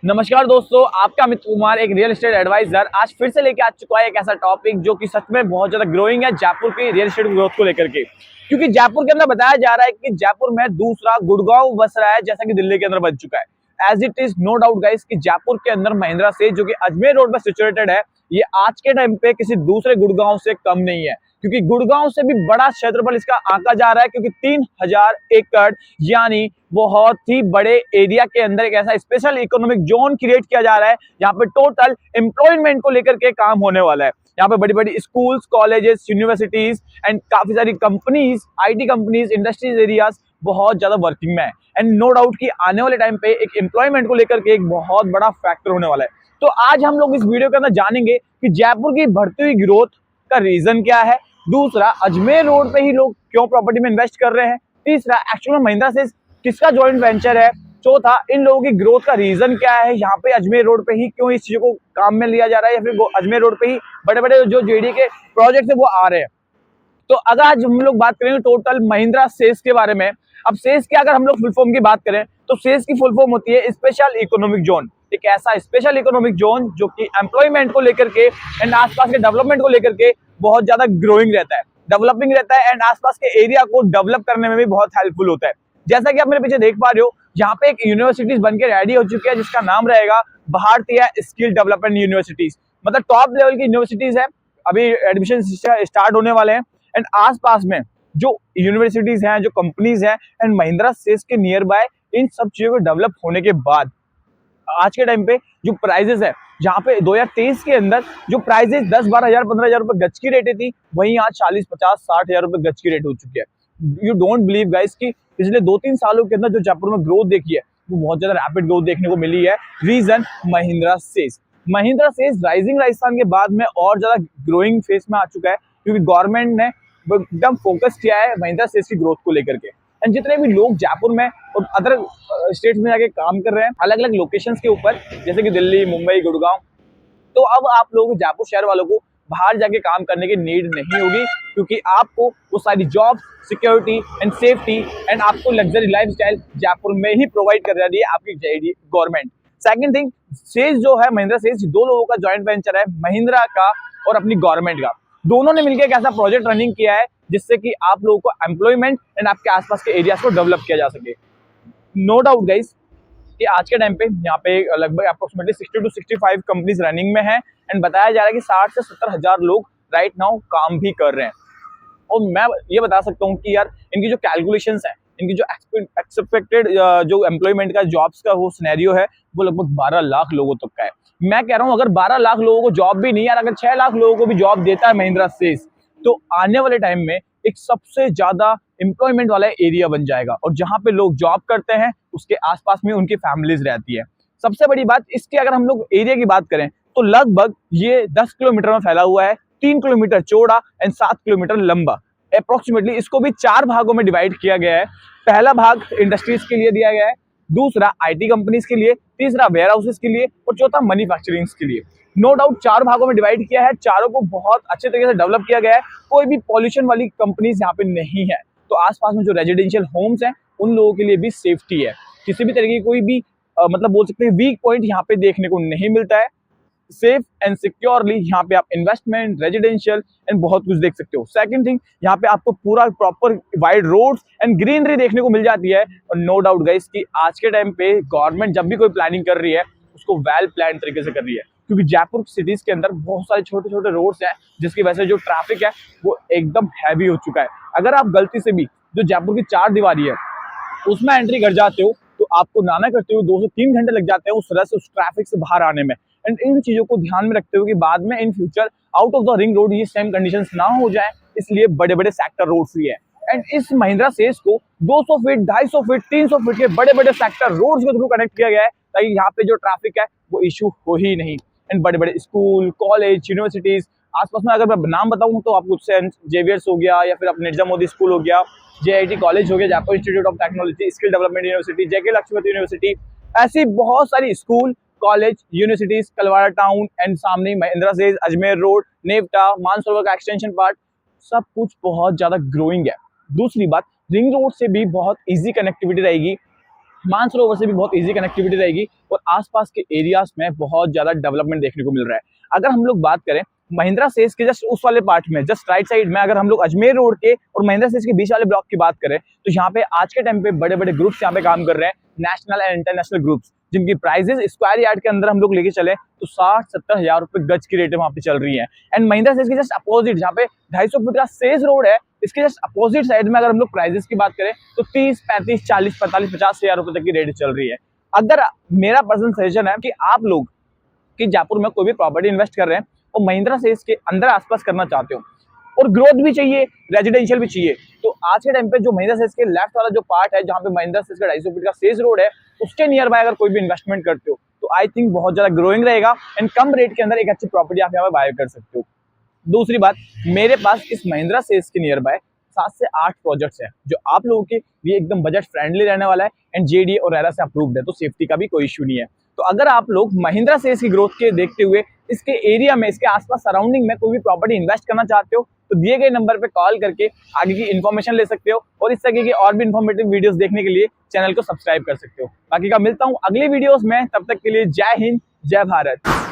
नमस्कार दोस्तों, आपका अमित कुमार एक रियल एस्टेट एडवाइजर आज फिर से लेके आ चुका है एक ऐसा टॉपिक जो कि सच में बहुत ज्यादा ग्रोइंग है जयपुर की रियल एस्टेट ग्रोथ को लेकर के। क्योंकि जयपुर के अंदर बताया जा रहा है कि जयपुर में दूसरा गुड़गांव बस रहा है जैसा कि दिल्ली के अंदर बन चुका है। As it is no doubt guys कि जयपुर के अंदर महिंद्रा से जो कि अजमेर रोड पर सिचुएटेड है, ये आज के टाइम पे किसी दूसरे गुड़गांव से कम नहीं है। क्योंकि गुड़गांव से भी बड़ा क्षेत्रफल इसका आंका जा रहा है, क्योंकि 3000 एकड़ यानी बहुत ही बड़े एरिया के अंदर एक ऐसा स्पेशल इकोनॉमिक जोन क्रिएट किया जा रहा है यहाँ पे टोटल एम्प्लॉयमेंट को लेकर के काम होने वाला है। यहाँ पे बड़ी बड़ी स्कूल्स, कॉलेजेस, यूनिवर्सिटीज एंड काफी सारी companies, IT companies, industries areas बहुत ज्यादा वर्किंग में है। एंड नो डाउट कि आने वाले टाइम पे एक एम्प्लॉयमेंट को लेकर के एक बहुत बड़ा फैक्टर होने वाला है। तो आज हम लोग इस वीडियो के अंदर जानेंगे कि जयपुर की बढ़ती हुई ग्रोथ का रीजन क्या है, दूसरा अजमेर रोड पे ही लोग क्यों प्रॉपर्टी में इन्वेस्ट कर रहे हैं, तीसरा एक्चुअल में महिंद्रा से किसका जॉइंट वेंचर है, चौथा इन लोगों की ग्रोथ का रीजन क्या है, यहाँ पे अजमेर रोड पे ही क्यों इस चीज को काम में लिया जा रहा है या फिर अजमेर रोड पे ही बड़े बड़े जो जेडी के प्रोजेक्ट है वो आ रहे हैं। तो अगर आज हम लोग बात करेंगे टोटल महिंद्रा सेस के बारे में। अब सेस की अगर हम लोग फुल फॉर्म की बात करें तो सेस की फुल फॉर्म होती है स्पेशल इकोनॉमिक जोन। एक ऐसा स्पेशल इकोनॉमिक जोन जो कि एम्प्लॉयमेंट को लेकर के एंड आसपास के डेवलपमेंट को लेकर के बहुत ज्यादा ग्रोइंग रहता है, डेवलपिंग रहता है एंड आसपास के एरिया को डेवलप करने में भी बहुत हेल्पफुल होता है। जैसा कि आप मेरे पीछे देख पा रहे हो, यहाँ पे एक यूनिवर्सिटीज बनके रेडी हो चुकी है जिसका नाम रहेगा भारतीय स्किल डेवलपमेंट यूनिवर्सिटीज। मतलब टॉप लेवल की यूनिवर्सिटीज है, अभी एडमिशन स्टार्ट होने वाले हैं एंड आसपास में जो यूनिवर्सिटीज हैं, जो कंपनीज हैं एंड महिंद्रा सेस के नियर बाय, इन सब चीजों को डेवलप होने के बाद आज के टाइम पे जो प्राइजेस है, जहाँ पे 2023 के अंदर जो प्राइजेस 10-12 हजार 15 हजार रुपए गज की रेट थी, वहीं आज 40-50-60 हजार रुपए गज की रेट हो चुकी है। यू डोंट बिलीव गाइस कि पिछले 2-3 सालों के अंदर जो जयपुर में ग्रोथ देखी है वो बहुत ज्यादा रैपिड ग्रोथ देखने को मिली है। Region Mahindra SEZ. Mahindra SEZ rising Rajasthan के बाद में और ज्यादा ग्रोइंग फेस में आ चुका है, क्योंकि गवर्नमेंट ने एकदम फोकस किया है महिंद्रा सेस की ग्रोथ को लेकर के। एंड जितने भी लोग जयपुर में और अदर स्टेट्स में जाके काम कर रहे हैं अलग अलग लोकेशंस के ऊपर, जैसे कि दिल्ली, मुंबई, गुड़गांव, तो अब आप लोगों को, जयपुर शहर वालों को बाहर जाके काम करने की नीड नहीं होगी, क्योंकि आपको वो सारी job security and safety and आपको लग्जरी लाइफस्टाइल जयपुर में ही प्रोवाइड कर रही है आपकी गवर्नमेंट। सेकंड थिंग, सेज जो है महिंद्रा सेज, दो लोगों का जॉइंट वेंचर है, महिंद्रा का और अपनी गवर्नमेंट का। दोनों ने मिलकर एक ऐसा प्रोजेक्ट रनिंग किया है जिससे कि आप लोगों को एम्प्लॉयमेंट एंड आपके आसपास के एरियाज को डेवलप किया जा सके। नो डाउट गाइस कि आज के टाइम पे यहाँ पे लगभग अप्रोक्सीमेटली 60-65 कंपनीज रनिंग में है एंड बताया जा रहा है कि 60 से 70 हजार लोग राइट नाउ काम भी कर रहे हैं। और मैं ये बता सकता हूँ कि यार इनकी जो कैलकुलेशंस है, इनकी जो एक्सपेक्टेड जो एम्प्लॉयमेंट का जॉब्स का वो सिनेरियो है, वो लगभग 12 लाख लोगों तक का है। मैं कह रहा हूँ अगर 12 लाख लोगों को जॉब भी नहीं यार, अगर 6 लाख लोगों को भी जॉब देता है महिंद्रा सेस, तो आने वाले टाइम में एक सबसे ज्यादा एम्प्लॉयमेंट वाला एरिया बन जाएगा। और जहां पे लोग जॉब करते हैं उसके आसपास में उनकी फैमिलीज रहती है। सबसे बड़ी बात इसकी, अगर हम लोग एरिया की बात करें तो लगभग ये 10 किलोमीटर में फैला हुआ है, 3 किलोमीटर चौड़ा एंड 7 किलोमीटर लंबा अप्रोक्सीमेटली। इसको भी 4 भागों में डिवाइड किया गया है। पहला भाग इंडस्ट्रीज के लिए दिया गया है, दूसरा आईटी कंपनीज के लिए, तीसरा वेयर हाउसेस के लिए और चौथा मैन्युफैक्चरिंग के लिए। नो डाउट 4 भागों में डिवाइड किया है, चारों को बहुत अच्छे तरीके से डेवलप किया गया है। कोई भी पॉल्यूशन वाली कंपनीज यहाँ पे नहीं है, तो आसपास में जो रेजिडेंशियल होम्स हैं उन लोगों के लिए भी सेफ्टी है। किसी भी तरीके की कोई भी मतलब बोल सकते हैं वीक पॉइंट यहाँ पे देखने को नहीं मिलता है। सेफ एंड सिक्योरली यहाँ पे आप इन्वेस्टमेंट, रेजिडेंशियल एंड बहुत कुछ देख सकते हो। सेकंड थिंग, यहाँ पे आपको पूरा proper wide roads and greenery देखने को मिल जाती है। और नो डाउट गाइस कि आज के टाइम पे गवर्नमेंट जब भी कोई प्लानिंग कर रही है उसको वेल प्लान तरीके से कर रही है, क्योंकि जयपुर सिटीज के अंदर बहुत सारे छोटे छोटे रोड्स हैं जिसकी वजह से जो ट्रैफिक है वो एकदम हैवी हो चुका है। अगर आप गलती से भी जो जयपुर की 4 दीवारी है उसमें एंट्री कर जाते हो तो आपको नाना करते हुए 2 से 3 घंटे लग जाते हैं उस तरह से उस ट्रैफिक से बाहर आने में। एंड इन चीजों को ध्यान में रखते हुए कि बाद में in future out of the ring road ये सेम कंडीशंस ना हो जाए, इसलिए बड़े बड़े सेक्टर रोड्स भी है। एंड इस महिंद्रा सेस को 200 फीट, 250 फीट, 300 फीट के बड़े बड़े सेक्टर रोड्स के थ्रू कनेक्ट किया गया है, ताकि यहाँ पे जो ट्रैफिक है वो इशू हो ही नहीं। एंड बड़े बड़े स्कूल, कॉलेज, यूनिवर्सिटीज आसपास में, अगर मैं नाम बताऊं तो आपको सेंट जेवियर्स हो गया या फिर निर्जा मोदी स्कूल हो गया, जेआईटी कॉलेज हो गया, Jaipur institute of technology, skill development university, JK Lakshmipati university, ऐसी बहुत सारी school, college, universities, Kalwara town and सामने महिंद्रा सेज, अजमेर रोड, नेवटा, मानसरोवर का एक्सटेंशन पार्ट, सब कुछ बहुत ज्यादा ग्रोइंग है। दूसरी बात, रिंग रोड से भी बहुत इजी कनेक्टिविटी रहेगी मानसरोवर से भी बहुत इजी कनेक्टिविटी रहेगी और आसपास के एरियाज में बहुत ज्यादा डेवलपमेंट देखने को मिल रहा है। अगर हम लोग बात करें महिंद्रा सेज के जस्ट उस वाले पार्ट में, जस्ट राइट साइड में, अगर हम लोग अजमेर रोड के और महिंद्रा सेज के बीच वाले ब्लॉक की बात करें तो यहाँ पे आज के टाइम पे बड़े बड़े ग्रुप्स यहाँ पे काम कर रहे हैं, नेशनल एंड इंटरनेशनल ग्रुप्स, जिनकी प्राइजेस स्क्वायर यार्ड के अंदर हम लोग लेके चले तो 60-70 हजार रुपए गज की रेट वहां पे चल रही है। एंड महिंद्रा सेज के जस्ट अपोजिट, जहाँ पे 250 फुट का सेज रोड है, इसके जस्ट अपोजिट साइड में अगर हम लोग प्राइजेस की बात करें तो 30, 35, 40, 45, 50 हजार रुपए तक की रेट चल रही है। अगर मेरा पर्सनल सजेशन है कि आप लोग कि जयपुर में कोई भी प्रॉपर्टी इन्वेस्ट कर रहे हैं और महिंद्रा सेज के अंदर आसपास करना चाहते हो और ग्रोथ भी चाहिए, रेजिडेंशियल भी चाहिए, तो आज के टाइम पे जो महिंद्रा सेज के लेफ्ट वाला जो पार्ट है जहाँ पे महिंद्रा सेज का 250 फीट का सेज रोड है, उसके नियर बाय अगर कोई भी इन्वेस्टमेंट करते हो तो आई थिंक बहुत ज्यादा ग्रोइंग रहेगा एंड कम रेट के अंदर एक अच्छी प्रॉपर्टी आप यहाँ पे बाय कर सकते हो। दूसरी बात, मेरे पास इस महिंद्रा सेज के नियर बाय 7 से 8 प्रोजेक्ट्स हैं जो आप लोगों के लिए एकदम बजट फ्रेंडली रहने वाला है एंड जेडीए और रेरा से अप्रूव्ड है, तो सेफ्टी का भी कोई इशू नहीं है। तो अगर आप लोग महिंद्रा सेज की ग्रोथ के देखते हुए इसके एरिया में, इसके आसपास सराउंडिंग में कोई भी प्रॉपर्टी इन्वेस्ट करना चाहते हो तो दिए गए नंबर पे कॉल करके आगे की इन्फॉर्मेशन ले सकते हो और इस तरह की और भी इन्फॉर्मेटिव वीडियोस देखने के लिए चैनल को सब्सक्राइब कर सकते हो। बाकी का मिलता हूँ अगली वीडियोस में, तब तक के लिए जय हिंद, जय भारत।